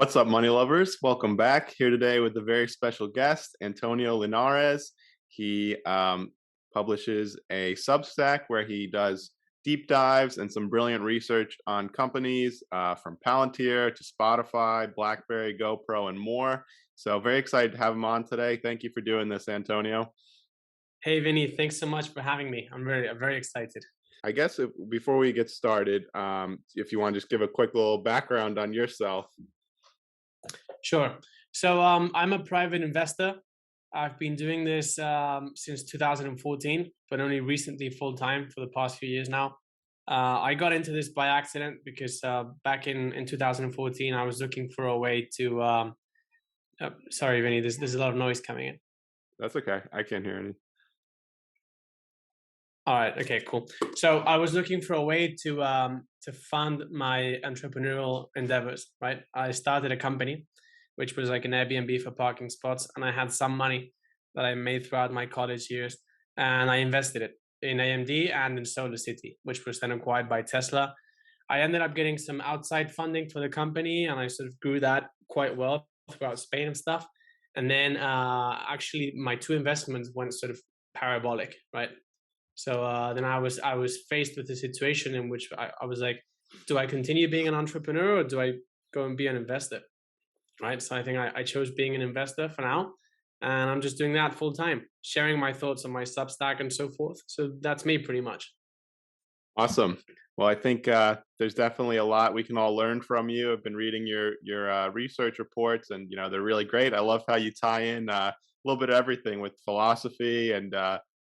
What's up, money lovers? Welcome back here today with a very special guest, Antonio Linares. He publishes a Substack where he does deep dives and some brilliant research on companies from Palantir to Spotify, Blackberry, GoPro, and more. So, very excited to have him on today. Thank you for doing this, Antonio. Hey Vinny, thanks so much for having me. I'm very excited. I guess before we get started, if you want to just give a quick little background on yourself. Sure. I'm a private investor. I've been doing this since 2014, but only recently full time for the past few years now. I got into this by accident because back in 2014, I was looking for a way to. Sorry, Vinny, there's a lot of noise coming in. That's okay. I can't hear any. All right. Okay. Cool. So I was looking for a way to fund my entrepreneurial endeavors. Right. I started a company, which was like an Airbnb for parking spots, and I had some money that I made throughout my college years, and I invested it in AMD and in Solar City, which was then acquired by Tesla. I ended up getting some outside funding for the company, and I sort of grew that quite well throughout Spain and stuff. And then actually, my two investments went sort of parabolic, right? Then I was faced with a situation in which I was like, do I continue being an entrepreneur or do I go and be an investor? Right. So I think I chose being an investor for now. And I'm just doing that full time, sharing my thoughts on my Substack and so forth. So that's me pretty much. Awesome. Well, I think there's definitely a lot we can all learn from you. I've been reading your research reports, and they're really great. I love how you tie in a little bit of everything with philosophy and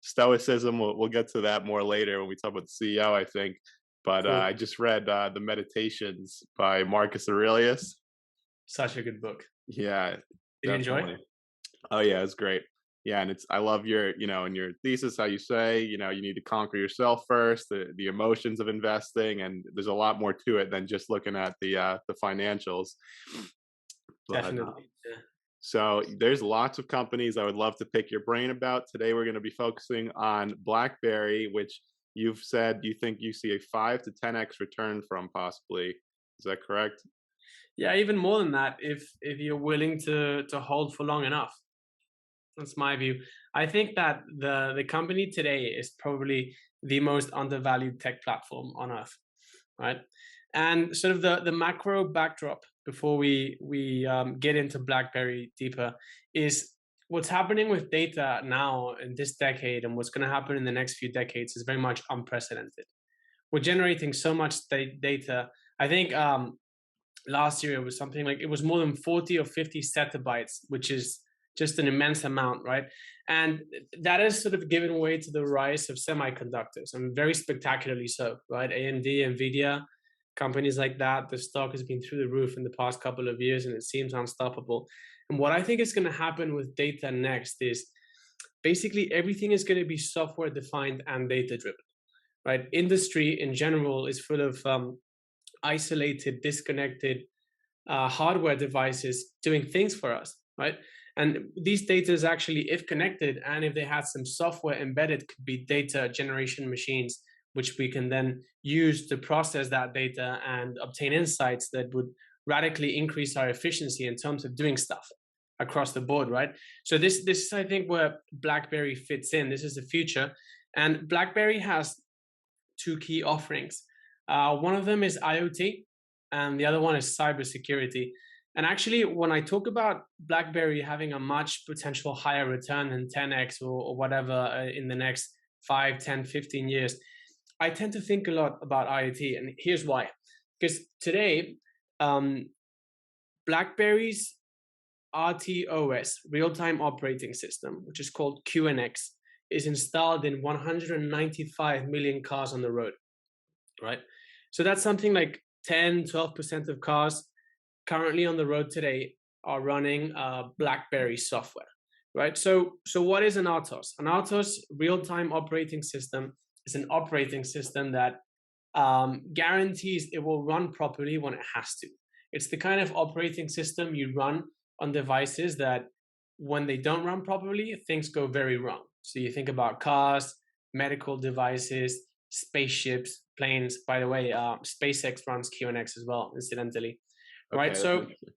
stoicism. We'll get to that more later when we talk about the CEO, I think. But Cool. I just read the Meditations by Marcus Aurelius. Such a good book. Yeah, Did you enjoy? definitely. Oh yeah, it's great. Yeah, and I love your, in your thesis how you say, you need to conquer yourself first, the emotions of investing, and there's a lot more to it than just looking at the financials. But Definitely. Yeah. so there's lots of companies I would love to pick your brain about. Today we're going to be focusing on BlackBerry, which you've said you think you see a 5 to 10x return from possibly. Is that correct? Yeah, even more than that, if you're willing to hold for long enough. That's my view. I think that the company today is probably the most undervalued tech platform on earth, right? And sort of the macro backdrop before we get into BlackBerry deeper is what's happening with data now in this decade and what's going to happen in the next few decades is very much unprecedented. We're generating so much data. I think last year it was something like it was more than 40 or 50 zettabytes, which is just an immense amount, right? And that has sort of given way to the rise of semiconductors, and very spectacularly so, right? AMD, Nvidia, companies like that, the stock has been through the roof in the past couple of years, and it seems unstoppable. And what I think is going to happen with data next is basically everything is going to be software defined and data driven, right? Industry in general is full of isolated, disconnected hardware devices doing things for us, right? And these data is actually, if connected and if they had some software embedded, could be data generation machines, which we can then use to process that data and obtain insights that would radically increase our efficiency in terms of doing stuff across the board, right? So this is, I think, where BlackBerry fits in. This is the future. And BlackBerry has two key offerings. One of them is IoT, and the other one is cybersecurity. And actually, when I talk about BlackBerry having a much potential higher return than 10x or whatever in the next 5, 10, 15 years, I tend to think a lot about IoT. And here's why. Because today, BlackBerry's RTOS, real-time operating system, which is called QNX, is installed in 195 million cars on the road, right? So that's something like 10, 12% of cars currently on the road today are running BlackBerry software, right? So what is an RTOS? An RTOS, real-time operating system, is an operating system that guarantees it will run properly when it has to. It's the kind of operating system you run on devices that when they don't run properly, things go very wrong. So you think about cars, medical devices, spaceships, planes. By the way, SpaceX runs QNX as well, incidentally. Right. Okay, that's So interesting.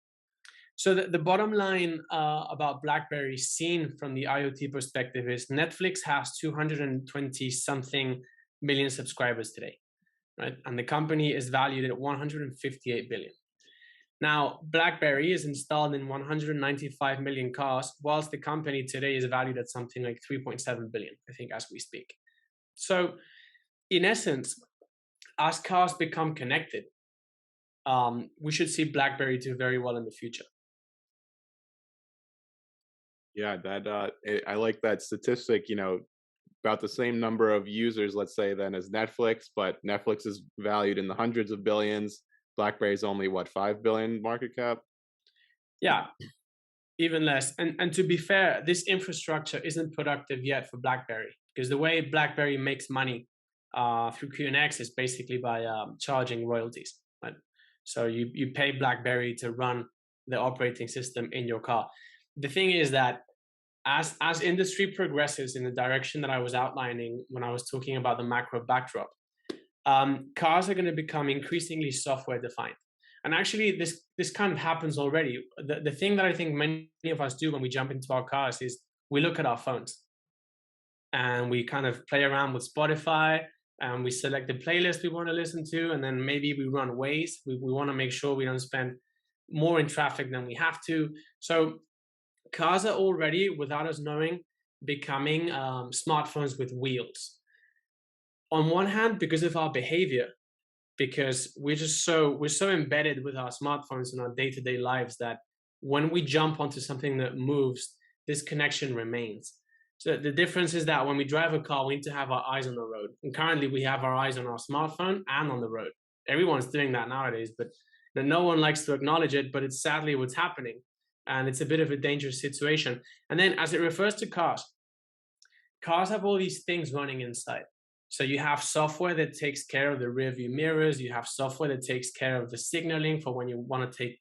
So the bottom line about BlackBerry, seen from the IoT perspective, is Netflix has 220 something million subscribers today, right? And the company is valued at 158 billion. Now, BlackBerry is installed in 195 million cars, whilst the company today is valued at something like 3.7 billion, I think, as we speak. So, in essence, as cars become connected, we should see BlackBerry do very well in the future. Yeah, I like that statistic. About the same number of users, let's say, then as Netflix, but Netflix is valued in the hundreds of billions. BlackBerry's only what, 5 billion market cap? Yeah, even less. And to be fair, this infrastructure isn't productive yet for BlackBerry, because the way BlackBerry makes money through QNX is basically by charging royalties. Right? So you pay BlackBerry to run the operating system in your car. The thing is that as industry progresses in the direction that I was outlining when I was talking about the macro backdrop, cars are going to become increasingly software defined. And actually, this kind of happens already. The thing that I think many of us do when we jump into our cars is we look at our phones and we kind of play around with Spotify and we select the playlist we want to listen to, and then maybe we run Waze. We want to make sure we don't spend more in traffic than we have to. So cars are already, without us knowing, becoming smartphones with wheels. On one hand, because of our behavior, because we're so embedded with our smartphones in our day-to-day lives that when we jump onto something that moves, this connection remains. So the difference is that when we drive a car, we need to have our eyes on the road. And currently we have our eyes on our smartphone and on the road. Everyone's doing that nowadays, but no one likes to acknowledge it, but it's sadly what's happening. And it's a bit of a dangerous situation. And then as it refers to cars, cars have all these things running inside. So you have software that takes care of the rear view mirrors. You have software that takes care of the signaling for when you want to take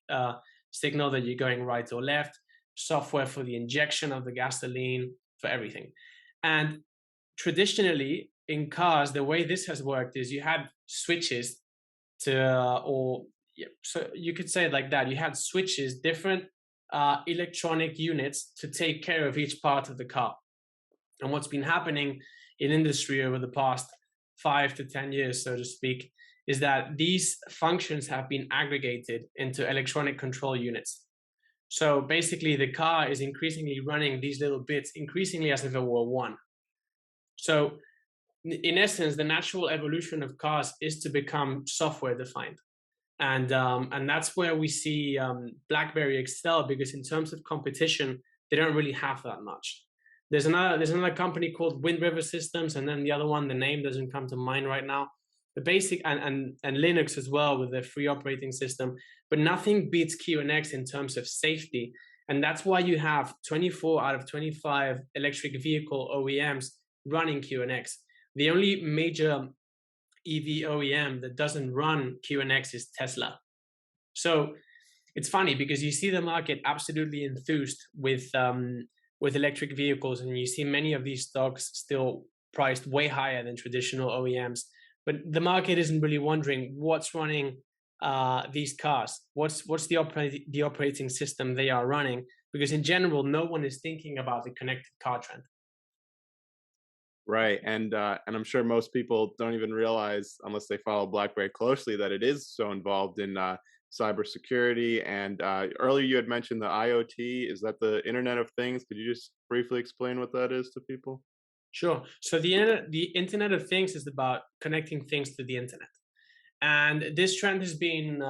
signal that you're going right or left, software for the injection of the gasoline, for everything. And traditionally in cars, the way this has worked is you had switches so you could say it like that. You had switches, different electronic units to take care of each part of the car. And what's been happening in industry over the past 5 to 10 years, so to speak, is that these functions have been aggregated into electronic control units. So basically, the car is increasingly running these little bits, increasingly as if it were one. So in essence, the natural evolution of cars is to become software defined. And that's where we see BlackBerry excel, because in terms of competition, they don't really have that much. There's another company called Wind River Systems, and then the other one, the name doesn't come to mind right now. The basic and Linux as well with their free operating system, but nothing beats QNX in terms of safety. And that's why you have 24 out of 25 electric vehicle OEMs running QNX. The only major EV OEM that doesn't run QNX is Tesla. So it's funny because you see the market absolutely enthused with electric vehicles, and you see many of these stocks still priced way higher than traditional OEMs. But the market isn't really wondering what's running these cars, what's the operating system they are running, because in general, no one is thinking about the connected car trend. Right, and I'm sure most people don't even realize, unless they follow BlackBerry closely, that it is so involved in cybersecurity. And earlier you had mentioned the IoT. Is that the Internet of Things? Could you just briefly explain what that is to people? Sure. So the Internet of Things is about connecting things to the internet, and this trend has been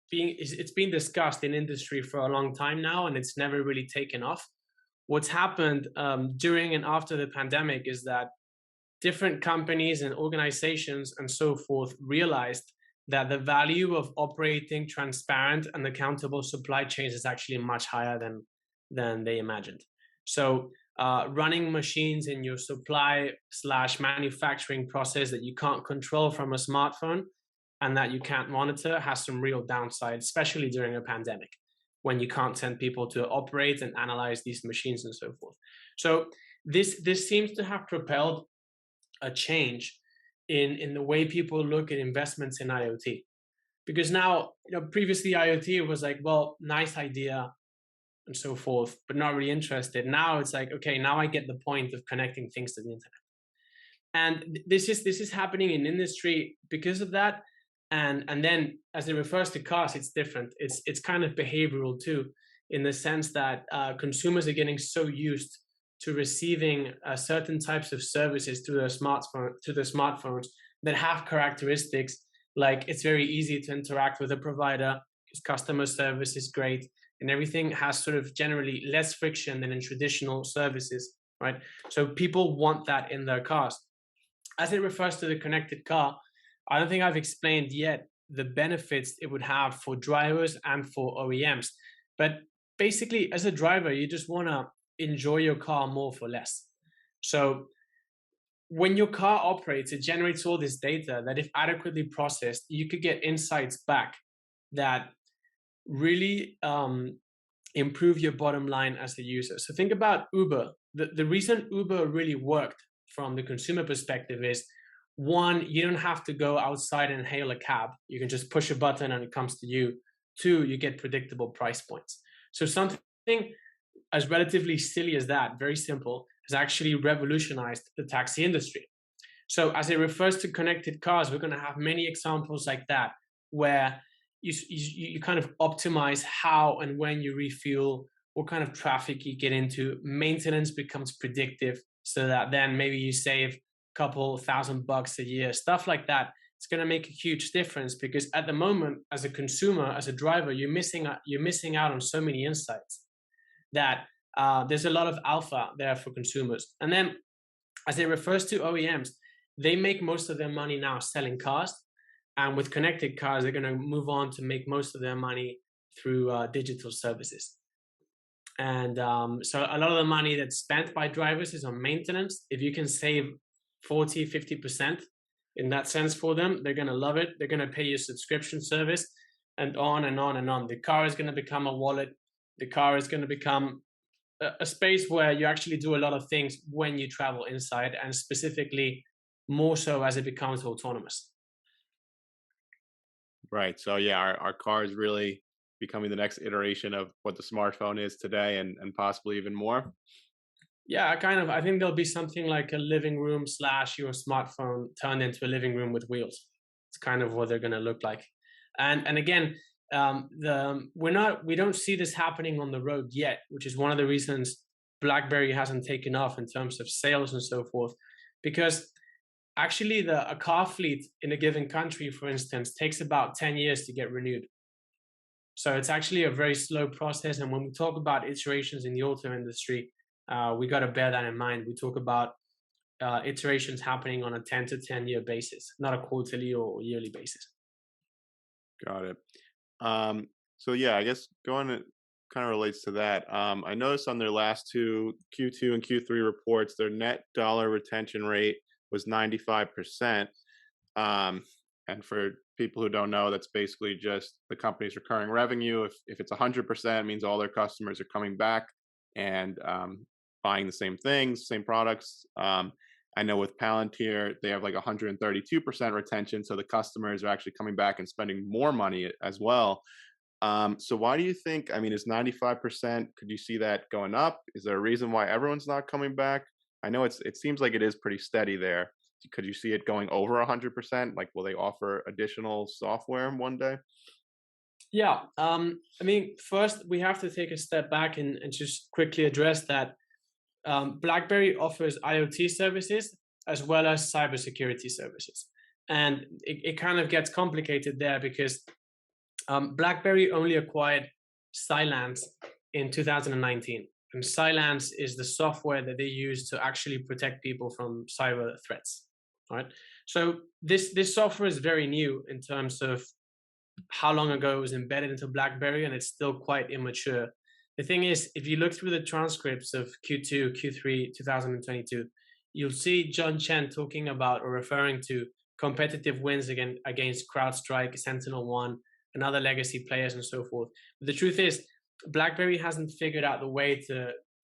it's been discussed in industry for a long time now, and it's never really taken off. What's happened during and after the pandemic is that different companies and organizations and so forth realized that the value of operating transparent and accountable supply chains is actually much higher than they imagined. So running machines in your supply slash manufacturing process that you can't control from a smartphone and that you can't monitor has some real downside, especially during a pandemic, when you can't send people to operate and analyze these machines and so forth. So this seems to have propelled a change in the way people look at investments in IoT. because now, previously IoT was like, well, nice idea and so forth, but not really interested. Now it's like, okay, now I get the point of connecting things to the internet. And this is happening in industry because of that. And then as it refers to cost, it's different. It's kind of behavioral too, in the sense that consumers are getting so used to receiving certain types of services through their smartphones that have characteristics like it's very easy to interact with a provider, because customer service is great, and everything has sort of generally less friction than in traditional services, right? So people want that in their cars. As it refers to the connected car, I don't think I've explained yet the benefits it would have for drivers and for OEMs. But basically, as a driver, you just want to enjoy your car more for less. So when your car operates, it generates all this data that, if adequately processed, you could get insights back that really improve your bottom line as a user. So think about Uber. The reason Uber really worked from the consumer perspective is, one, you don't have to go outside and hail a cab. You can just push a button and it comes to you. Two, you get predictable price points. So something as relatively silly as that, very simple, has actually revolutionized the taxi industry. So as it refers to connected cars, we're going to have many examples like that, where you kind of optimize how and when you refuel, what kind of traffic you get into. Maintenance becomes predictive, so that then maybe you save a couple $1,000 a year, stuff like that. It's going to make a huge difference, because at the moment, as a consumer, as a driver, you're missing out on so many insights that there's a lot of alpha there for consumers. And then as it refers to OEMs, they make most of their money now selling cars. And with connected cars, they're going to move on to make most of their money through digital services. And so a lot of the money that's spent by drivers is on maintenance. If you can save 40, 50% in that sense for them, they're going to love it. They're going to pay you a subscription service, and on and on and on. The car is going to become a wallet. The car is going to become a space where you actually do a lot of things when you travel inside, and specifically more so as it becomes autonomous. Right. So yeah, our car is really becoming the next iteration of what the smartphone is today, and possibly even more. Yeah, I think there'll be something like a living room / your smartphone turned into a living room with wheels. It's kind of what they're going to look like. And again, we don't see this happening on the road yet, which is one of the reasons Blackberry hasn't taken off in terms of sales and so forth, because actually a car fleet in a given country, for instance, takes about 10 years to get renewed. So it's actually a very slow process. And when we talk about iterations in the auto industry, we got to bear that in mind. We talk about iterations happening on a 10 to 10 year basis, not a quarterly or yearly basis. Got it. So yeah, I guess going to kind of relates to that. I noticed on their last two Q2 and Q3 reports, their net dollar retention rate was 95%. And for people who don't know, that's basically just the company's recurring revenue. If it's 100%, it means all their customers are coming back and buying the same things, same products. I know with Palantir, they have like 132% retention. So the customers are actually coming back and spending more money as well. So why do you think, I mean, is 95%, could you see that going up? Is there a reason why everyone's not coming back? I know it seems like it is pretty steady there. Could you see it going over 100%? Like, will they offer additional software one day? Yeah. I mean, first we have to take a step back and just quickly address that BlackBerry offers IoT services as well as cybersecurity services. And it kind of gets complicated there, because BlackBerry only acquired Cylance in 2019. And Cylance is the software that they use to actually protect people from cyber threats. Right. So this software is very new in terms of how long ago it was embedded into BlackBerry, and it's still quite immature. The thing is, if you look through the transcripts of Q2, Q3, 2022, you'll see John Chen talking about or referring to competitive wins against CrowdStrike, SentinelOne, and other legacy players and so forth. But the truth is, BlackBerry hasn't figured out the way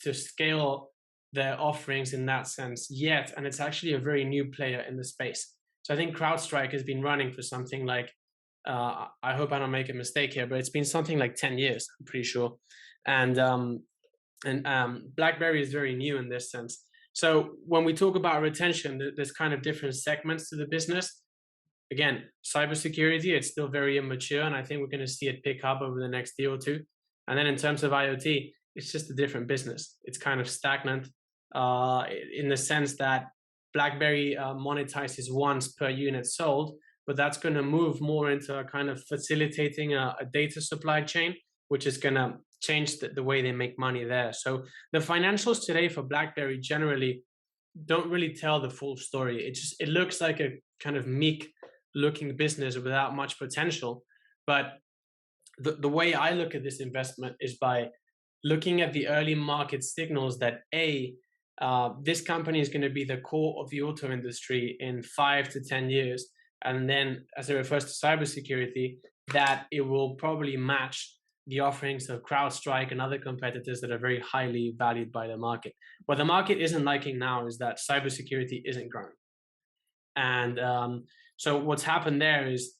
to scale their offerings in that sense yet, and it's actually a very new player in the space. So I think CrowdStrike has been running for something like I hope I don't make a mistake here, but it's been something like 10 years, I'm pretty sure. And BlackBerry is very new in this sense. So when we talk about retention, there's kind of different segments to the business. Again, cybersecurity, it's still very immature, and I think we're going to see it pick up over the next year or two. And then in terms of IoT, it's just a different business. It's kind of stagnant in the sense that BlackBerry monetizes once per unit sold, but that's going to move more into a kind of facilitating a data supply chain, which is going to change the way they make money there. So the financials today for BlackBerry generally don't really tell the full story. It looks like a kind of meek looking business without much potential. But the way I look at this investment is by looking at the early market signals that this company is going to be the core of the auto industry in 5 to 10 years. And then as it refers to cybersecurity, that it will probably match the offerings of CrowdStrike and other competitors that are very highly valued by the market. What the market isn't liking now is that cybersecurity isn't growing. And so what's happened there is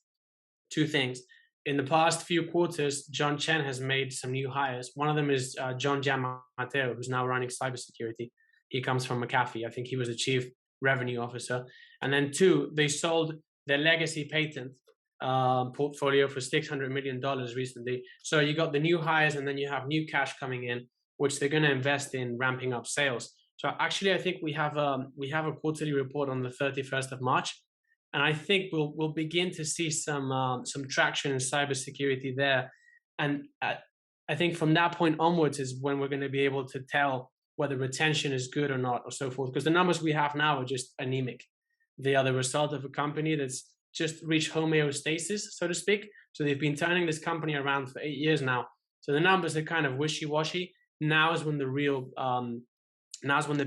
two things. In the past few quarters, John Chen has made some new hires. One of them is John Giammatteo, who's now running cybersecurity. He comes from McAfee. I think he was the chief revenue officer. And then two, they sold their legacy patent portfolio for $600 million recently. So you got the new hires, and then you have new cash coming in, which they're going to invest in ramping up sales. So actually, I think we have a quarterly report on the 31st of March, and I think we'll begin to see some traction in cybersecurity there. And I think from that point onwards is when we're going to be able to tell whether retention is good or not, or so forth. Because the numbers we have now are just anemic. They are the result of a company that's just reached homeostasis, so to speak. So they've been turning this company around for 8 years now. So the numbers are kind of wishy-washy. Now is when the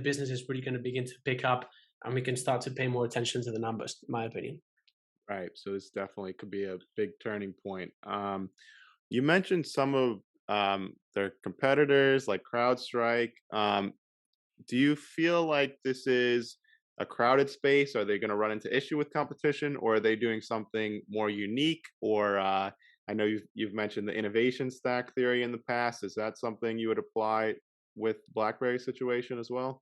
business is really going to begin to pick up, and we can start to pay more attention to the numbers, in my opinion. Right. So this definitely could be a big turning point. You mentioned some of their competitors like CrowdStrike. Do you feel like this is a crowded space? Are they going to run into issue with competition, or are they doing something more unique? Or I know you've mentioned the innovation stack theory in the past. Is that something you would apply with BlackBerry's situation as well?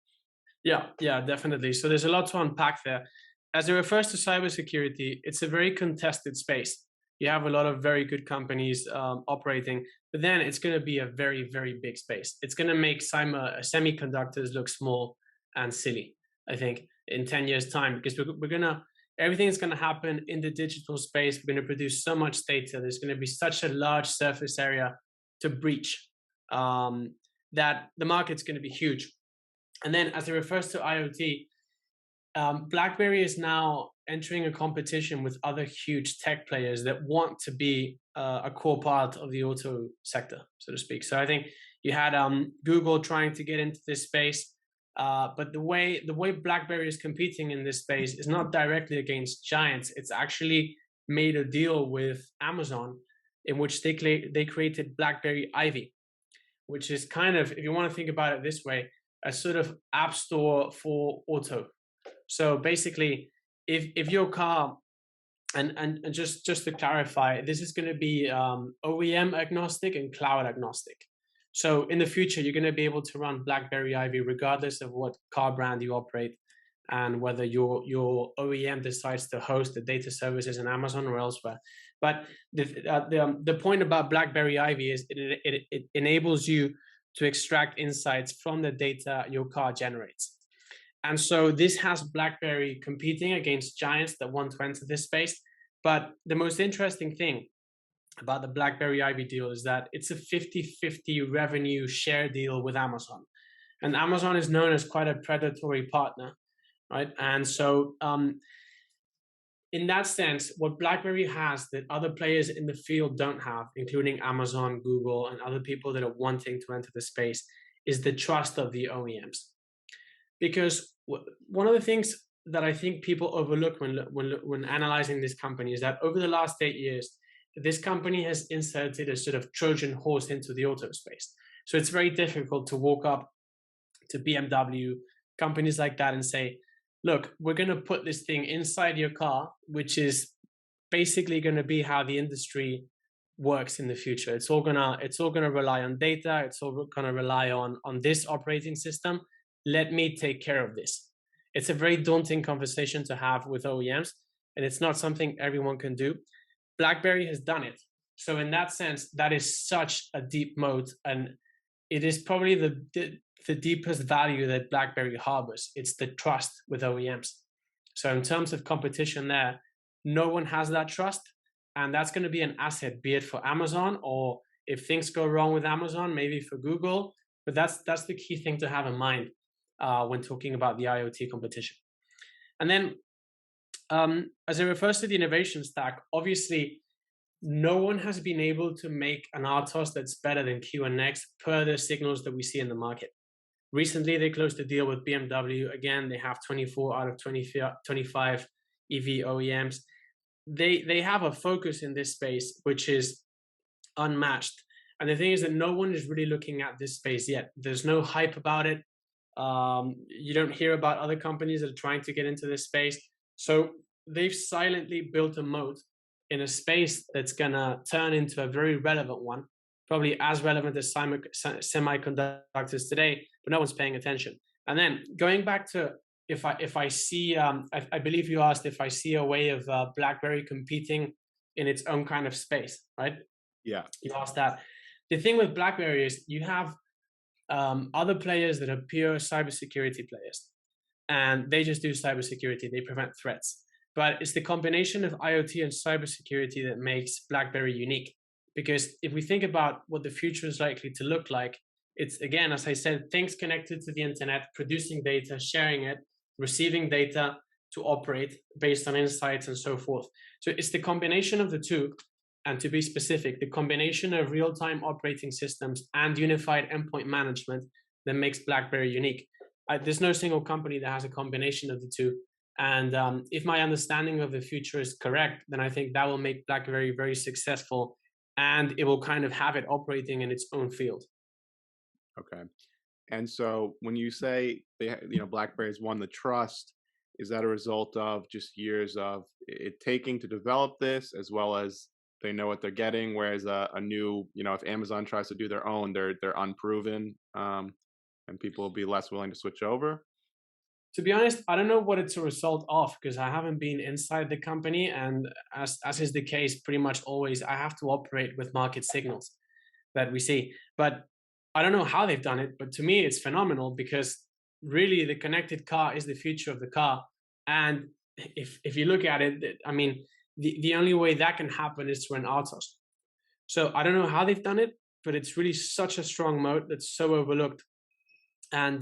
Yeah, definitely. So there's a lot to unpack there. As it refers to cybersecurity, it's a very contested space. You have a lot of very good companies operating, but then it's going to be a very, very big space. It's going to make semiconductors look small and silly, I think, in 10 years' time, because everything is going to happen in the digital space. We're going to produce so much data. There's going to be such a large surface area to breach that the market's going to be huge. And then as it refers to IoT, BlackBerry is now entering a competition with other huge tech players that want to be a core part of the auto sector, so to speak. So I think you had Google trying to get into this space, but the way BlackBerry is competing in this space is not directly against giants. It's actually made a deal with Amazon in which they created BlackBerry Ivy, which is kind of, if you want to think about it this way, a sort of app store for auto. So basically, if your car, and just to clarify, this is going to be OEM agnostic and cloud agnostic. So in the future, you're going to be able to run BlackBerry Ivy regardless of what car brand you operate, and whether your OEM decides to host the data services in Amazon or elsewhere. But the point about BlackBerry Ivy is it enables you to extract insights from the data your car generates. And so this has BlackBerry competing against giants that want to enter this space. But the most interesting thing about the BlackBerry Ivy deal is that it's a 50-50 revenue share deal with Amazon. And Amazon is known as quite a predatory partner, right? And so in that sense, what BlackBerry has that other players in the field don't have, including Amazon, Google, and other people that are wanting to enter the space, is the trust of the OEMs. Because one of the things that I think people overlook when analyzing this company is that over the last 8 years, this company has inserted a sort of Trojan horse into the auto space. So it's very difficult to walk up to BMW, companies like that, and say, look, we're going to put this thing inside your car, which is basically going to be how the industry works in the future. It's all gonna rely on data. It's all gonna rely on this operating system. Let me take care of this. It's a very daunting conversation to have with OEMs, and it's not something everyone can do. BlackBerry has done it. So in that sense, that is such a deep moat, and it is probably the deepest value that BlackBerry harbors. It's the trust with OEMs. So in terms of competition there, no one has that trust, and that's going to be an asset, be it for Amazon or if things go wrong with Amazon, maybe for Google. But that's the key thing to have in mind when talking about the IoT competition. And then, as it refers to the innovation stack, obviously, no one has been able to make an RTOS that's better than QNX per the signals that we see in the market. Recently, they closed a deal with BMW. Again, they have 24 out of 25 EV OEMs. They have a focus in this space, which is unmatched. And the thing is that no one is really looking at this space yet. There's no hype about it. You don't hear about other companies that are trying to get into this space. So they've silently built a moat in a space that's going to turn into a very relevant one, probably as relevant as semiconductors today, but no one's paying attention. And then going back to if I see, I believe you asked if I see a way of BlackBerry competing in its own kind of space, right? Yeah. You asked that. The thing with BlackBerry is you have other players that are pure cybersecurity players, and they just do cybersecurity. They prevent threats. But it's the combination of IoT and cybersecurity that makes BlackBerry unique. Because if we think about what the future is likely to look like, it's, again, as I said, things connected to the internet, producing data, sharing it, receiving data to operate based on insights and so forth. So it's the combination of the two. And to be specific, the combination of real-time operating systems and unified endpoint management that makes BlackBerry unique. There's no single company that has a combination of the two. And if my understanding of the future is correct, then I think that will make BlackBerry very successful, and it will kind of have it operating in its own field. Okay. And so when you say BlackBerry's won the trust, is that a result of just years of it taking to develop this, as well as they know what they're getting? Whereas a new, if Amazon tries to do their own, they're unproven, and people will be less willing to switch over. To be honest, I don't know what it's a result of, because I haven't been inside the company, and as is the case pretty much always, I have to operate with market signals that we see. But I don't know how they've done it, but to me it's phenomenal, because really the connected car is the future of the car. And if you look at it, I mean, the only way that can happen is through an RTOS. So I don't know how they've done it, but it's really such a strong moat that's so overlooked. And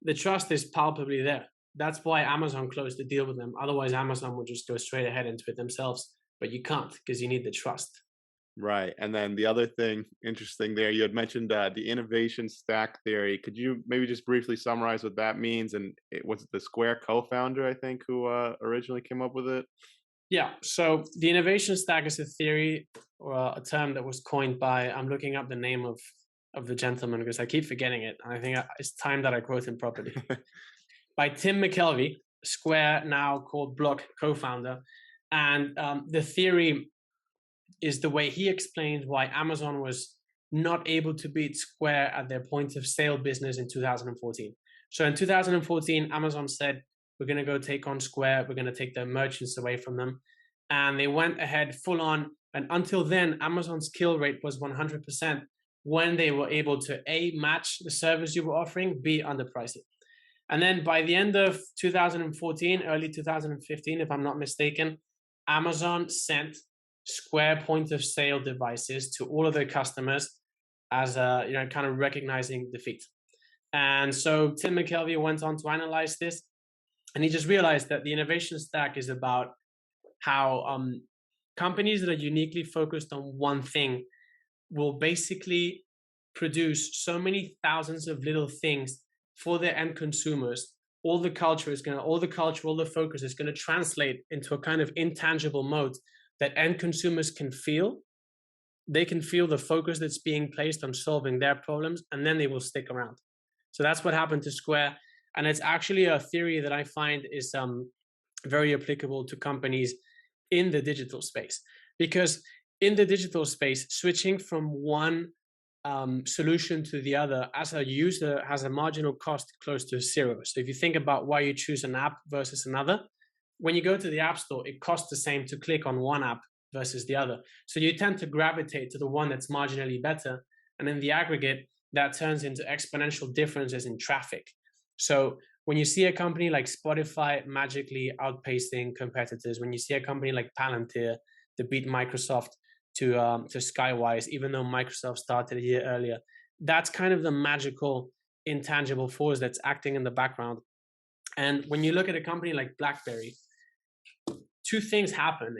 the trust is palpably there. That's why Amazon closed the deal with them. Otherwise, Amazon would just go straight ahead into it themselves. But you can't, because you need the trust. Right. And then the other thing interesting there, you had mentioned the innovation stack theory. Could you maybe just briefly summarize what that means? And was it the Square co-founder, I think, who originally came up with it? Yeah. So the innovation stack is a theory, or a term that was coined by, I'm looking up the name of the gentleman because I keep forgetting it. I think it's time that I quote him properly. By Tim McKelvey, Square, now called Block, co-founder. And the theory is the way he explained why Amazon was not able to beat Square at their point of sale business in 2014. So in 2014, Amazon said, we're going to go take on Square. We're going to take their merchants away from them. And they went ahead full on. And until then, Amazon's kill rate was 100% when they were able to A, match the service you were offering, B, underprice it. And then by the end of 2014, early 2015, if I'm not mistaken, Amazon sent Square point of sale devices to all of their customers as a, kind of recognizing defeat. And so Tim McKelvey went on to analyze this, and he just realized that the innovation stack is about how companies that are uniquely focused on one thing will basically produce so many thousands of little things for their end consumers. All the focus is going to translate into a kind of intangible mode that end consumers can feel. They can feel the focus that's being placed on solving their problems, and then they will stick around. So that's what happened to Square. And it's actually a theory that I find is very applicable to companies in the digital space. Because in the digital space, switching from one solution to the other as a user has a marginal cost close to zero. So if you think about why you choose an app versus another, when you go to the App Store, it costs the same to click on one app versus the other. So you tend to gravitate to the one that's marginally better. And in the aggregate, that turns into exponential differences in traffic. So when you see a company like Spotify magically outpacing competitors, when you see a company like Palantir to beat Microsoft to Skywise, even though Microsoft started a year earlier, that's kind of the magical intangible force that's acting in the background. And when you look at a company like Blackberry, two things happen.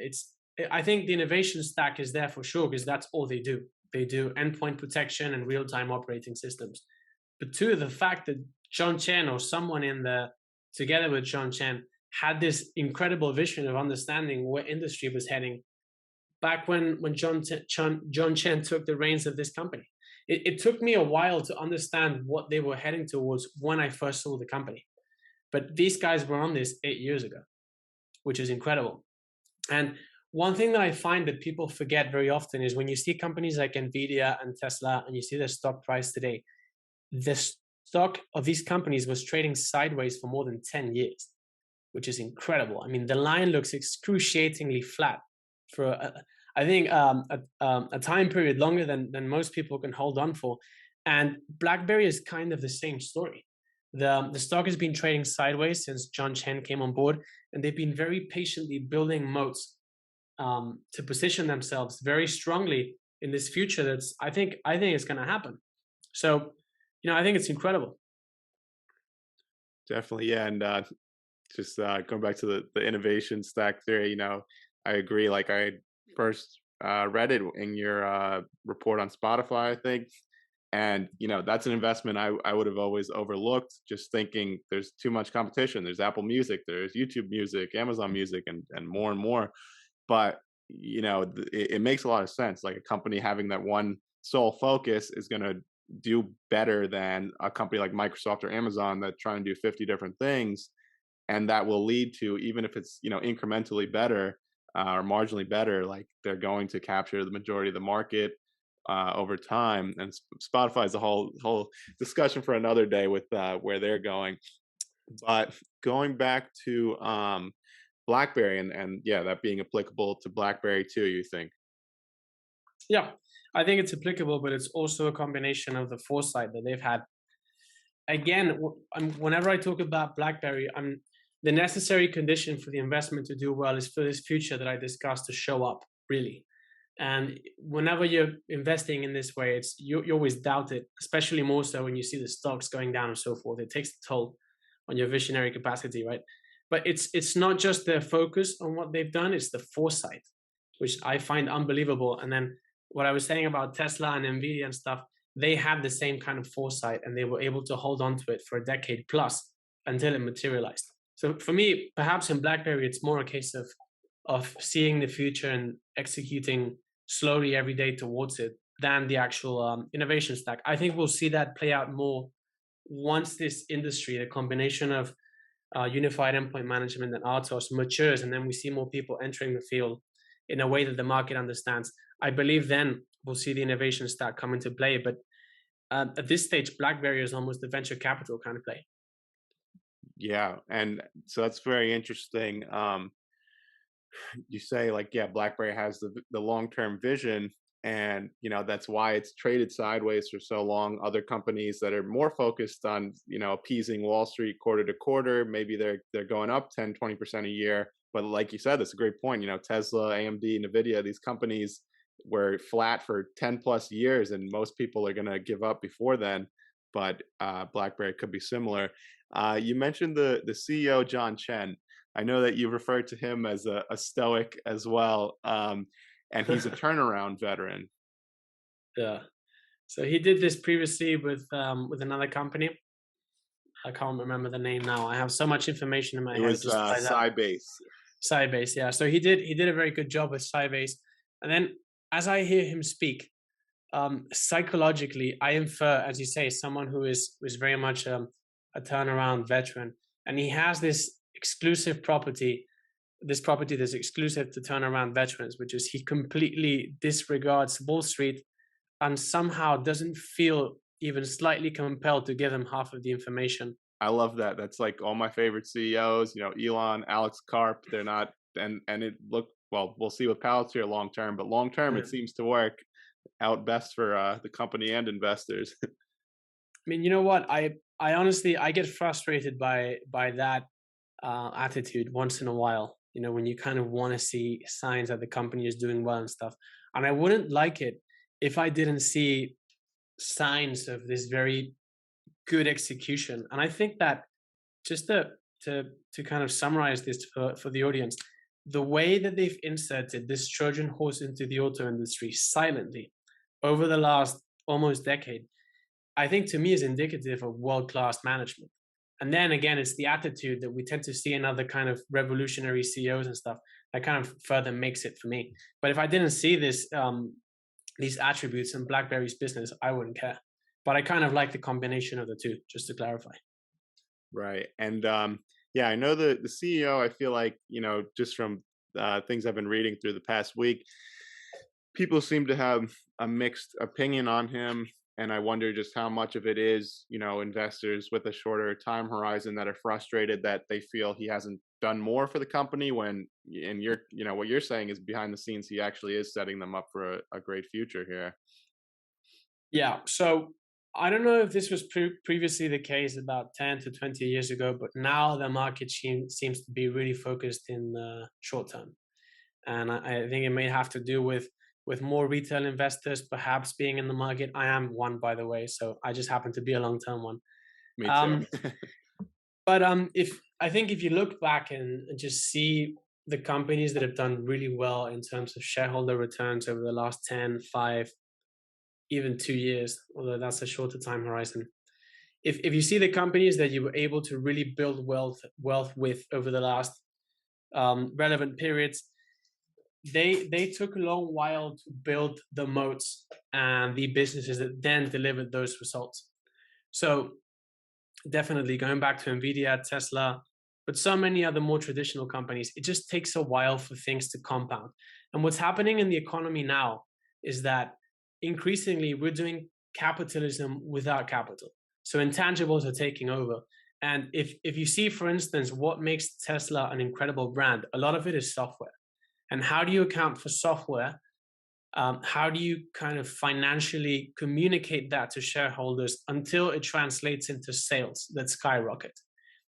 I think the innovation stack is there for sure because that's all they do. They do endpoint protection and real-time operating systems. But two, the fact that John Chen or someone in the together with John Chen had this incredible vision of understanding where industry was heading back when John Chen took the reins of this company. It took me a while to understand what they were heading towards when I first saw the company. But these guys were on this 8 years ago, which is incredible. And one thing that I find that people forget very often is when you see companies like Nvidia and Tesla and you see their stock price today, the stock of these companies was trading sideways for more than 10 years, which is incredible. I mean, the line looks excruciatingly flat for, I think, a time period longer than most people can hold on for. And BlackBerry is kind of the same story. The stock has been trading sideways since John Chen came on board, and they've been very patiently building moats to position themselves very strongly in this future. That's I think it's going to happen. So, I think it's incredible. Definitely, yeah, and just going back to the innovation stack theory, I agree. Like I first read it in your report on Spotify, I think, and that's an investment I would have always overlooked, just thinking there's too much competition. There's Apple Music, there's YouTube Music, Amazon Music, and more and more. But it makes a lot of sense. Like a company having that one sole focus is going to do better than a company like Microsoft or Amazon that try and do 50 different things, and that will lead to, even if it's incrementally better or marginally better, like they're going to capture the majority of the market over time. And Spotify is a whole discussion for another day with where they're going. But going back to BlackBerry and yeah, that being applicable to BlackBerry too, you think? Yeah, I think it's applicable, but it's also a combination of the foresight that they've had. Again, whenever I talk about BlackBerry, the necessary condition for the investment to do well is for this future that I discussed to show up, really. And whenever you're investing in this way, you always doubt it, especially more so when you see the stocks going down and so forth. It takes a toll on your visionary capacity, right? But it's not just their focus on what they've done, it's the foresight, which I find unbelievable. And then what I was saying about Tesla and Nvidia and stuff, they had the same kind of foresight and they were able to hold on to it for a decade plus until it materialized. So for me, perhaps in BlackBerry, it's more a case of seeing the future and executing slowly every day towards it than the actual innovation stack. I think we'll see that play out more once this industry, the combination of unified endpoint management and RTOS matures, and then we see more people entering the field in a way that the market understands. I believe then we'll see the innovation stack come into play. But at this stage, BlackBerry is almost a venture capital kind of play. Yeah, and so that's very interesting. You say like, yeah, BlackBerry has the long-term vision, and that's why it's traded sideways for so long. Other companies that are more focused on appeasing Wall Street quarter to quarter, maybe they're going up 10-20% a year. But like you said, that's a great point. Tesla, AMD, Nvidia, these companies were flat for 10 plus years, and most people are going to give up before then. But BlackBerry could be similar. You mentioned the CEO, John Chen. I know that you referred to him as a stoic as well, and he's a turnaround veteran. Yeah. So he did this previously with another company. I can't remember the name now. I have so much information in my head. It was Sybase. Sybase, yeah. So he did a very good job with Sybase. And then as I hear him speak, psychologically, I infer, as you say, someone who is very much a turnaround veteran, and he has this exclusive property this property that's exclusive to turnaround veterans, which is he completely disregards Wall Street and somehow doesn't feel even slightly compelled to give them half of the information. I love that. That's like all my favorite CEOs, Elon, Alex Karp, they're not, and it look, well, we'll see with Palantir long term, but long term Yeah. it seems to work out best for the company and investors. I mean, you know what? I honestly I get frustrated by that attitude once in a while. You know, when you kind of want to see signs that the company is doing well and stuff. And I wouldn't like it if I didn't see signs of this very good execution. And I think that just to kind of summarize this for the audience, the way that they've inserted this Trojan horse into the auto industry silently over the last almost decade, I think to me is indicative of world-class management. And then again, it's the attitude that we tend to see in other kind of revolutionary CEOs and stuff that kind of further makes it for me. But if I didn't see this, these attributes in BlackBerry's business, I wouldn't care. But I kind of like the combination of the two, just to clarify. Right. And yeah, I know the CEO, I feel like, just from things I've been reading through the past week, people seem to have a mixed opinion on him. And I wonder just how much of it is, investors with a shorter time horizon that are frustrated that they feel he hasn't done more for the company when, and what you're saying is behind the scenes, he actually is setting them up for a great future here. Yeah. So I don't know if this was previously the case about 10 to 20 years ago, but now the market seems to be really focused in the short term. And I think it may have to do with more retail investors perhaps being in the market. I am one, by the way, so I just happen to be a long-term one. Me too. Um, but if I think if you look back and just see the companies that have done really well in terms of shareholder returns over the last 10, 5, even 2 years, although that's a shorter time horizon. If you see the companies that you were able to really build wealth with over the last relevant periods, they took a long while to build the moats and the businesses that then delivered those results. So definitely going back to Nvidia, Tesla, but so many other more traditional companies, it just takes a while for things to compound. And what's happening in the economy now is that increasingly we're doing capitalism without capital. So intangibles are taking over. And if you see, for instance, what makes Tesla an incredible brand, a lot of it is software. And how do you account for software? How do you kind of financially communicate that to shareholders until it translates into sales that skyrocket?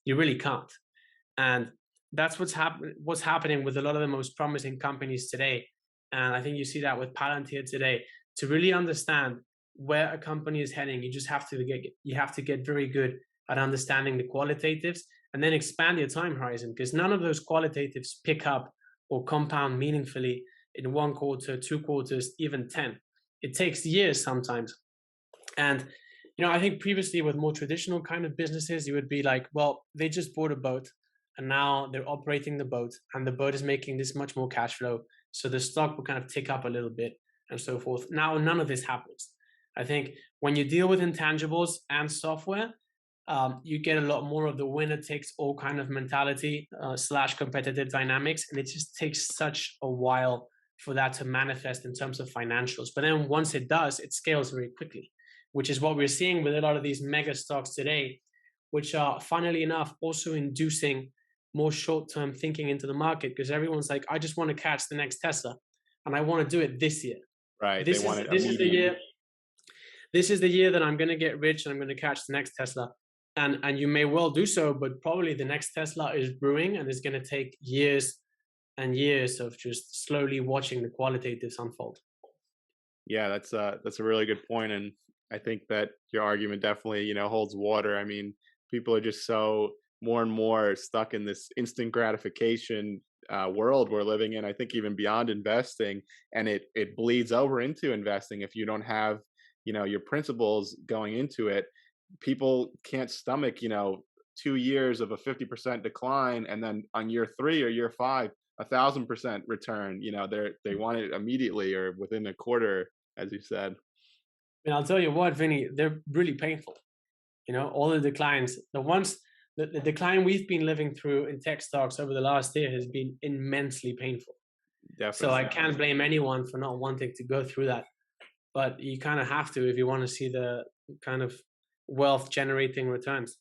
You really can't. And that's what's happening with a lot of the most promising companies today. And I think you see that with Palantir today. To really understand where a company is heading, you just have to get very good at understanding the qualitatives and then expand your time horizon, because none of those qualitatives pick up or compound meaningfully in 1 quarter, 2 quarters, even 10. It takes years sometimes. And I think previously with more traditional kind of businesses, you would be like, well, they just bought a boat and now they're operating the boat and the boat is making this much more cash flow. So the stock will kind of tick up a little bit and so forth. Now, none of this happens. I think when you deal with intangibles and software, you get a lot more of the winner takes all kind of mentality / competitive dynamics. And it just takes such a while for that to manifest in terms of financials. But then once it does, it scales very quickly, which is what we're seeing with a lot of these mega stocks today, which are, funnily enough, also inducing more short-term thinking into the market, because everyone's like, I just want to catch the next Tesla and I want to do it this year. Right. This is the year. This is the year that I'm going to get rich and I'm going to catch the next Tesla. And you may well do so, but probably the next Tesla is brewing and it's going to take years and years of just slowly watching the qualitatives unfold. Yeah, that's a really good point, and I think that your argument definitely holds water. I mean, people are just so more and more stuck in this instant gratification world we're living in. I think even beyond investing, and it bleeds over into investing if you don't have your principles going into it. People can't stomach 2 years of a 50% decline, and then on year 3 or year 5 1,000% return. They want it immediately or within a quarter, as you said. And I'll tell you what, Vinny, they're really painful. All the declines, the decline we've been living through in tech stocks over the last year has been immensely painful. So I Definitely. can't blame anyone for not wanting to go through that. But you kind of have to if you want to see the kind of wealth generating returns.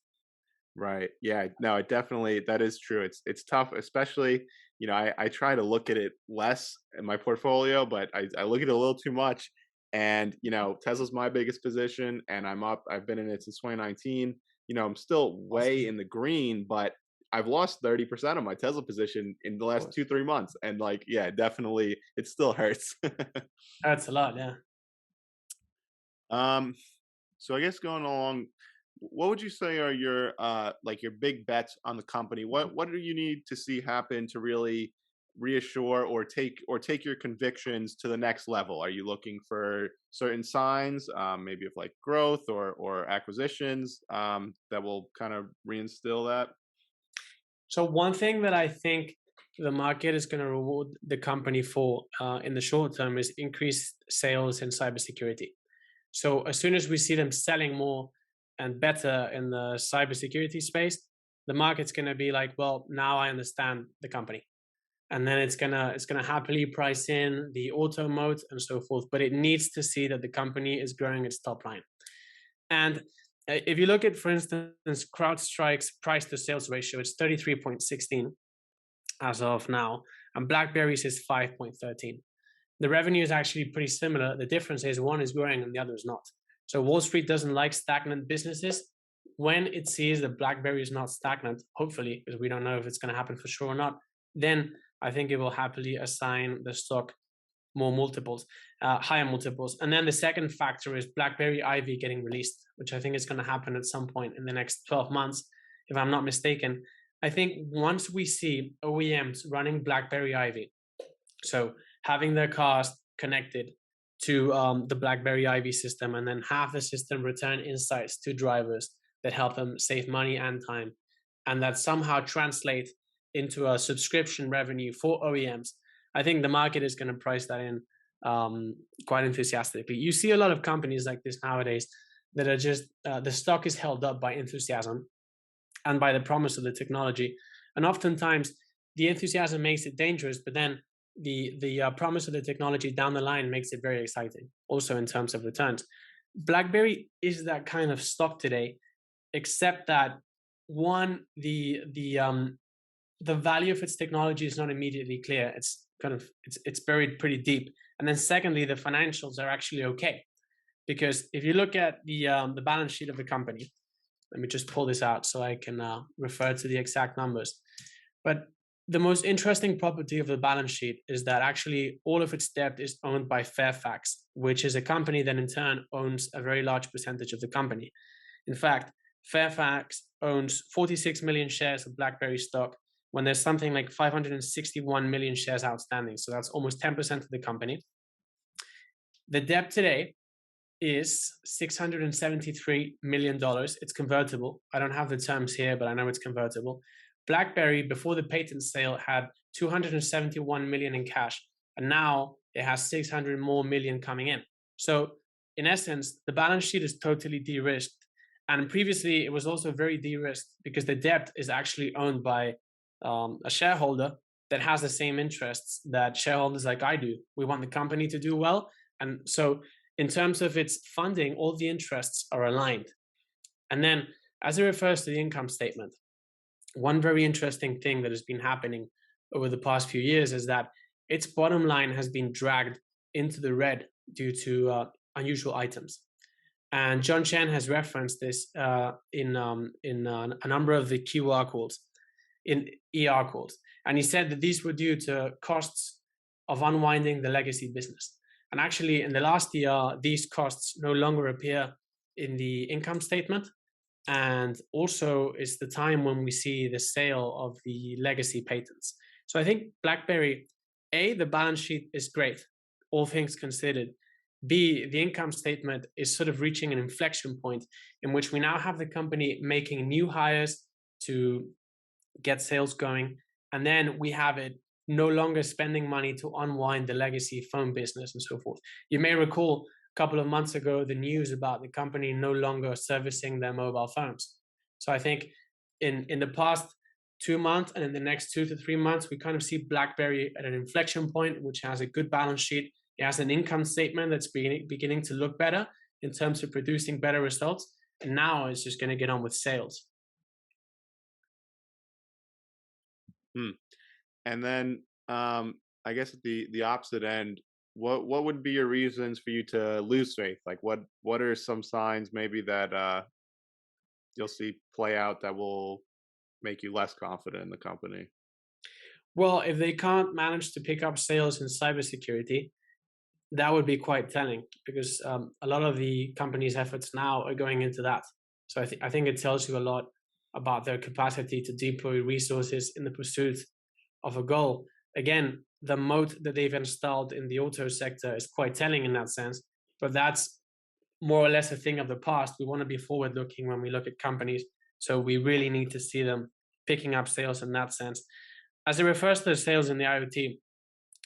Right. Yeah. No, it definitely, that is true. It's tough, especially, I try to look at it less in my portfolio, but I look at it a little too much. And, Tesla's my biggest position and I've been in it since 2019. I'm still way Awesome. in the green, but I've lost 30% of my Tesla position in the Of last course. 2, 3 months. And like, yeah, definitely it still hurts. That's a lot, yeah. um, So I guess going along, what would you say are your like your big bets on the company? What do you need to see happen to really reassure or take your convictions to the next level? Are you looking for certain signs, maybe of like growth or acquisitions that will kind of reinstill that? So one thing that I think the market is going to reward the company for in the short term is increased sales in cybersecurity. So as soon as we see them selling more and better in the cybersecurity space, the market's going to be like, well, now I understand the company, and then it's gonna happily price in the auto mode and so forth. But it needs to see that the company is growing its top line. And if you look at, for instance, CrowdStrike's price to sales ratio, it's 33.16 as of now, and Blackberry's is 5.13. The revenue is actually pretty similar. The difference is one is growing and the other is not. So Wall Street doesn't like stagnant businesses. When it sees that BlackBerry is not stagnant, hopefully, because we don't know if it's going to happen for sure or not, then I think it will happily assign the stock more multiples, higher multiples. And then the second factor is BlackBerry Ivy getting released, which I think is going to happen at some point in the next 12 months, if I'm not mistaken. I think once we see OEMs running BlackBerry Ivy, so having their cars connected to the BlackBerry Ivy system, and then have the system return insights to drivers that help them save money and time, and that somehow translate into a subscription revenue for OEMs, I think the market is going to price that in quite enthusiastically. You see a lot of companies like this nowadays that are just the stock is held up by enthusiasm and by the promise of the technology, and oftentimes the enthusiasm makes it dangerous, but then the promise of the technology down the line makes it very exciting, also in terms of returns. BlackBerry is that kind of stock today, except that one, the value of its technology is not immediately clear. It's buried pretty deep. And then secondly, the financials are actually okay, because if you look at the balance sheet of the company, let me just pull this out so I can refer to the exact numbers. But the most interesting property of the balance sheet is that actually all of its debt is owned by Fairfax, which is a company that in turn owns a very large percentage of the company. In fact, Fairfax owns 46 million shares of BlackBerry stock when there's something like 561 million shares outstanding. So that's almost 10% of the company. The debt today is $673 million. It's convertible. I don't have the terms here, but I know it's convertible. BlackBerry, before the patent sale, had 271 million in cash, and now it has 600 more million coming in. So in essence, the balance sheet is totally de-risked. And previously, it was also very de-risked because the debt is actually owned by a shareholder that has the same interests that shareholders like I do. We want the company to do well. And so in terms of its funding, all the interests are aligned. And then as it refers to the income statement, one very interesting thing that has been happening over the past few years is that its bottom line has been dragged into the red due to unusual items. And John Chen has referenced this in a number of the QR calls, in ER calls. And he said that these were due to costs of unwinding the legacy business. And actually, in the last year, these costs no longer appear in the income statement. And also, it's the time when we see the sale of the legacy patents. So I think BlackBerry, A, the balance sheet is great, all things considered. B, the income statement is sort of reaching an inflection point in which we now have the company making new hires to get sales going. And then we have it no longer spending money to unwind the legacy phone business and so forth. You may recall a couple of months ago the news about the company no longer servicing their mobile phones. So I think in the past 2 months and in the next 2 to 3 months, we kind of see BlackBerry at an inflection point, which has a good balance sheet. It has an income statement that's beginning to look better in terms of producing better results. And now it's just going to get on with sales. Hmm. And then I guess at the opposite end, what would be your reasons for you to lose faith? Like what are some signs maybe that you'll see play out that will make you less confident in the company? Well, if they can't manage to pick up sales in cybersecurity, that would be quite telling because a lot of the company's efforts now are going into that. So I think it tells you a lot about their capacity to deploy resources in the pursuit of a goal. Again, the moat that they've installed in the auto sector is quite telling in that sense, but that's more or less a thing of the past. We want to be forward looking when we look at companies. So we really need to see them picking up sales in that sense. As it refers to sales in the IoT,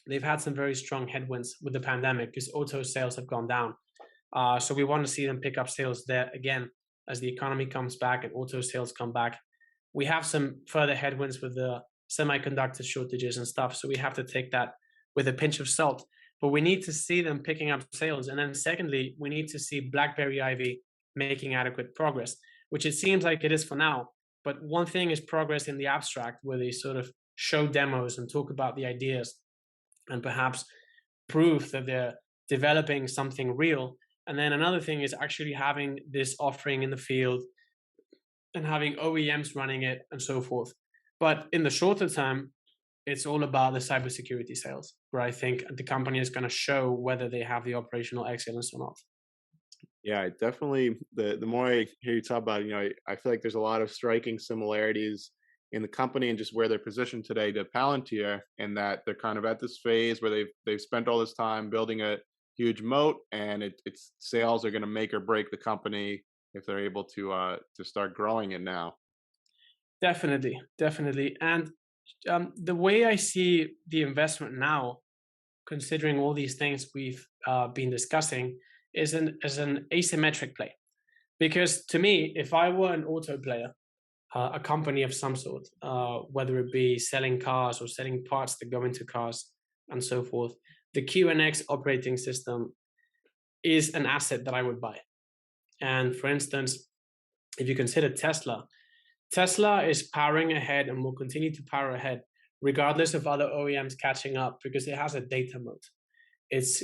they've had some very strong headwinds with the pandemic because auto sales have gone down. So we want to see them pick up sales there again as the economy comes back and auto sales come back. We have some further headwinds with the semiconductor shortages and stuff, so we have to take that with a pinch of salt. But we need to see them picking up sales. And then secondly, we need to see BlackBerry Ivy making adequate progress, which it seems like it is for now. But one thing is progress in the abstract, where they sort of show demos and talk about the ideas and perhaps prove that they're developing something real. And then another thing is actually having this offering in the field and having OEMs running it and so forth. But in the shorter term, it's all about the cybersecurity sales, where I think the company is going to show whether they have the operational excellence or not. Yeah, definitely. The more I hear you talk about it, I feel like there's a lot of striking similarities in the company and just where they're positioned today to Palantir, and that they're kind of at this phase where they've spent all this time building a huge moat, and it's sales are going to make or break the company if they're able to start growing it now. Definitely, definitely. And the way I see the investment now, considering all these things we've been discussing, is an asymmetric play. Because to me, if I were an auto player, a company of some sort, whether it be selling cars or selling parts that go into cars and so forth, the QNX operating system is an asset that I would buy. And for instance, if you consider Tesla, Tesla is powering ahead and will continue to power ahead regardless of other OEMs catching up because it has a data moat. It's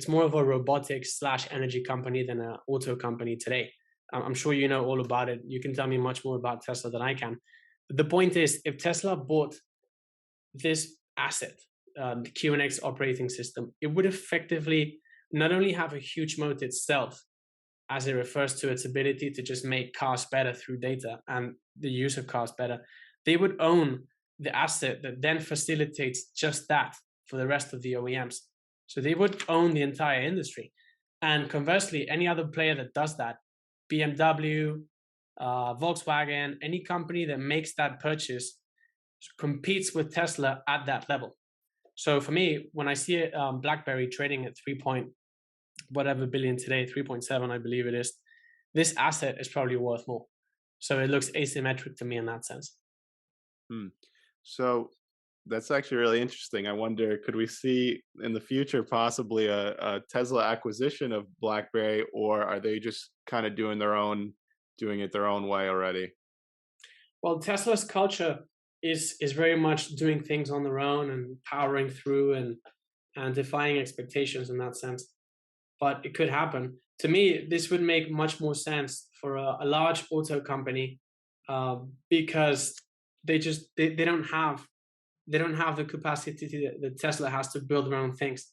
more of a robotics / energy company than an auto company today. I'm sure you know all about it. You can tell me much more about Tesla than I can. But the point is, if Tesla bought this asset, the QNX operating system, it would effectively not only have a huge moat itself, as it refers to its ability to just make cars better through data and the use of cars better, they would own the asset that then facilitates just that for the rest of the OEMs. So they would own the entire industry. And conversely, any other player that does that, BMW, Volkswagen, any company that makes that purchase competes with Tesla at that level. So for me, when I see BlackBerry trading at 3 point whatever billion today, 3.7, I believe it is, this asset is probably worth more. So it looks asymmetric to me in that sense. Hmm. So that's actually really interesting. I wonder, could we see in the future possibly a Tesla acquisition of BlackBerry, or are they just kind of doing it their own way already? Well, Tesla's culture is very much doing things on their own and powering through and defying expectations in that sense. But it could happen. To me, this would make much more sense for a large auto company because they don't have the capacity that Tesla has to build their own things.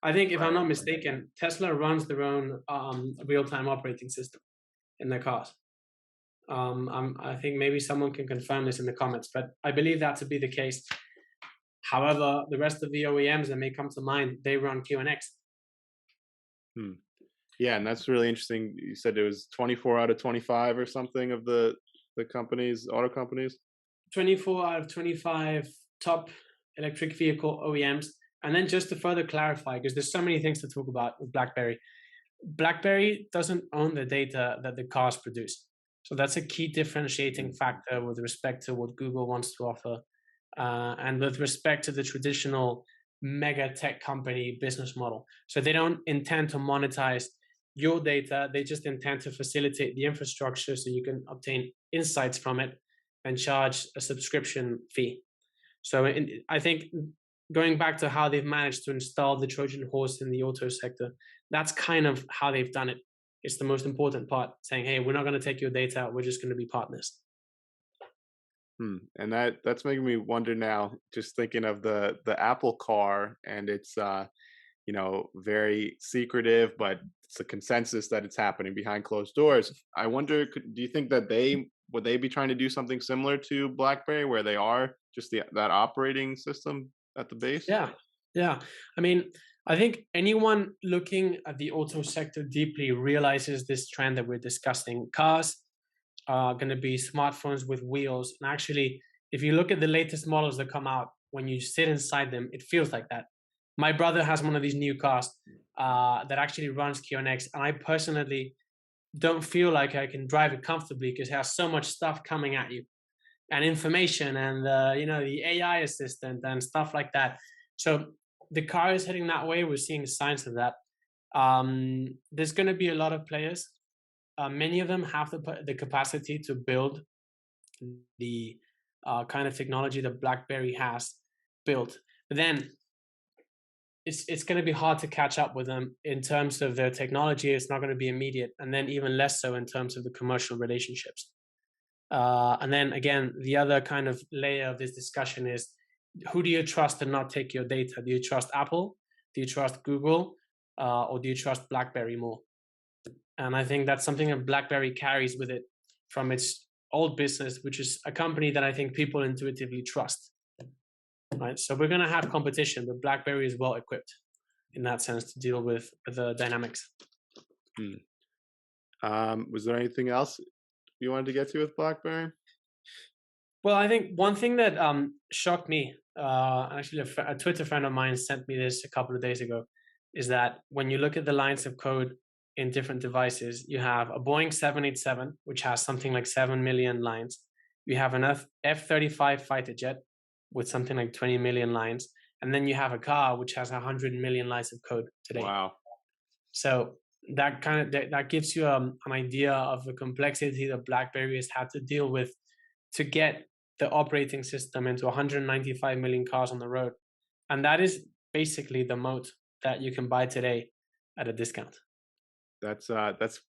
I think, if I'm not mistaken, Tesla runs their own real-time operating system in their cars. I think maybe someone can confirm this in the comments, but I believe that to be the case. However, the rest of the OEMs that may come to mind, they run QNX. Hmm. Yeah, and that's really interesting. You said it was 24 out of 25 or something of the auto companies. 24 out of 25 top electric vehicle OEMs. And then just to further clarify, because there's so many things to talk about with BlackBerry. BlackBerry doesn't own the data that the cars produce. So that's a key differentiating factor with respect to what Google wants to offer, and with respect to the traditional mega tech company business model. So they don't intend to monetize your data; they just intend to facilitate the infrastructure so you can obtain insights from it and charge a subscription fee. So I think going back to how they've managed to install the Trojan horse in the auto sector, that's kind of how they've done it. It's the most important part, saying, hey, we're not going to take your data, we're just going to be partners. And that's making me wonder now, just thinking of the Apple car, and it's very secretive, but it's a consensus that it's happening behind closed doors. I wonder, do you think that would they be trying to do something similar to BlackBerry, where they are just that operating system at the base? Yeah. Yeah. I mean, I think anyone looking at the auto sector deeply realizes this trend that we're discussing. Cars are going to be smartphones with wheels. And actually, if you look at the latest models that come out, when you sit inside them, it feels like that. My brother has one of these new cars that actually runs QNX, and I personally don't feel like I can drive it comfortably because it has so much stuff coming at you and information and the AI assistant and stuff like that. So the car is heading that way. We're seeing signs of that. There's going to be a lot of players. Many of them have the capacity to build the kind of technology that BlackBerry has built. But then it's going to be hard to catch up with them in terms of their technology. It's not going to be immediate, and then even less so in terms of the commercial relationships. And then again, the other kind of layer of this discussion is, who do you trust to not take your data? Do you trust Apple? Do you trust Google? Or do you trust BlackBerry more? And I think that's something that BlackBerry carries with it from its old business, which is a company that I think people intuitively trust. Right. So we're going to have competition, but BlackBerry is well equipped in that sense to deal with the dynamics. Was there anything else you wanted to get to with BlackBerry? Well, I think one thing that shocked me, actually a Twitter friend of mine sent me this a couple of days ago, is that when you look at the lines of code in different devices, you have a Boeing 787, which has something like 7 million lines. You have an F-35 fighter jet with something like 20 million lines. And then you have a car, which has 100 million lines of code today. Wow. So that gives you an idea of the complexity that BlackBerry has had to deal with to get the operating system into 195 million cars on the road. And that is basically the moat that you can buy today at a discount. That's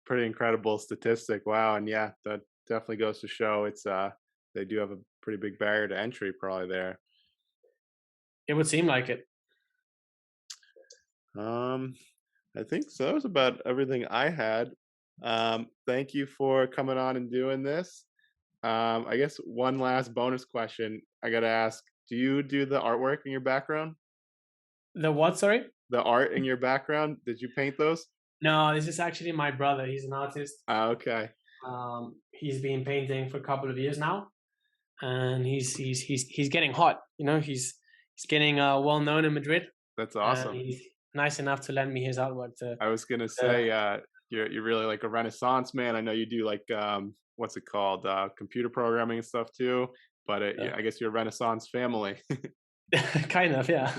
pretty incredible statistic. Wow. And yeah, that definitely goes to show they do have a pretty big barrier to entry probably there. It would seem like it. I think so. That was about everything I had. Thank you for coming on and doing this. I guess one last bonus question I got to ask. Do you do the artwork in your background? The what, sorry? The art in your background? Did you paint those? No, this is actually my brother. He's an artist. Okay. He's been painting for a couple of years now, and he's getting hot. He's getting well known in Madrid. That's awesome. He's nice enough to lend me his artwork. I was gonna say, you're really like a Renaissance man. I know you do like what's it called, computer programming and stuff too. But I guess you're a Renaissance family. Kind of, yeah.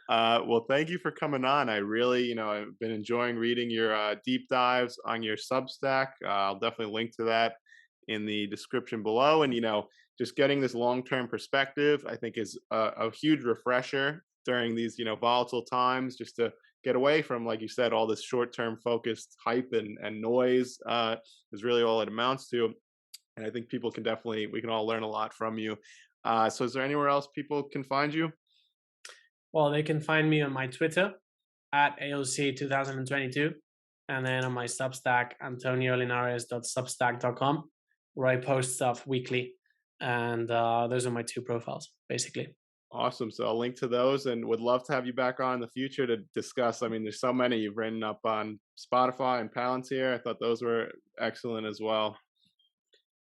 Well, thank you for coming on. I really, I've been enjoying reading your deep dives on your Substack. I'll definitely link to that in the description below. And, just getting this long-term perspective, I think is a huge refresher during these, volatile times, just to get away from, like you said, all this short-term focused hype and noise is really all it amounts to. And I think we can all learn a lot from you. So is there anywhere else people can find you? Well, they can find me on my Twitter at AOC 2022, and then on my Substack, antoniolinares.substack.com, where I post stuff weekly. And those are my two profiles, basically. Awesome. So I'll link to those, and would love to have you back on in the future to discuss. I mean, there's so many you've written up on Spotify and Palantir. I thought those were excellent as well.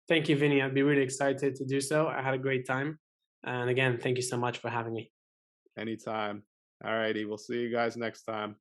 Thank you, Vinny. I'd be really excited to do so. I had a great time. And again, thank you so much for having me. Anytime. All righty. We'll see you guys next time.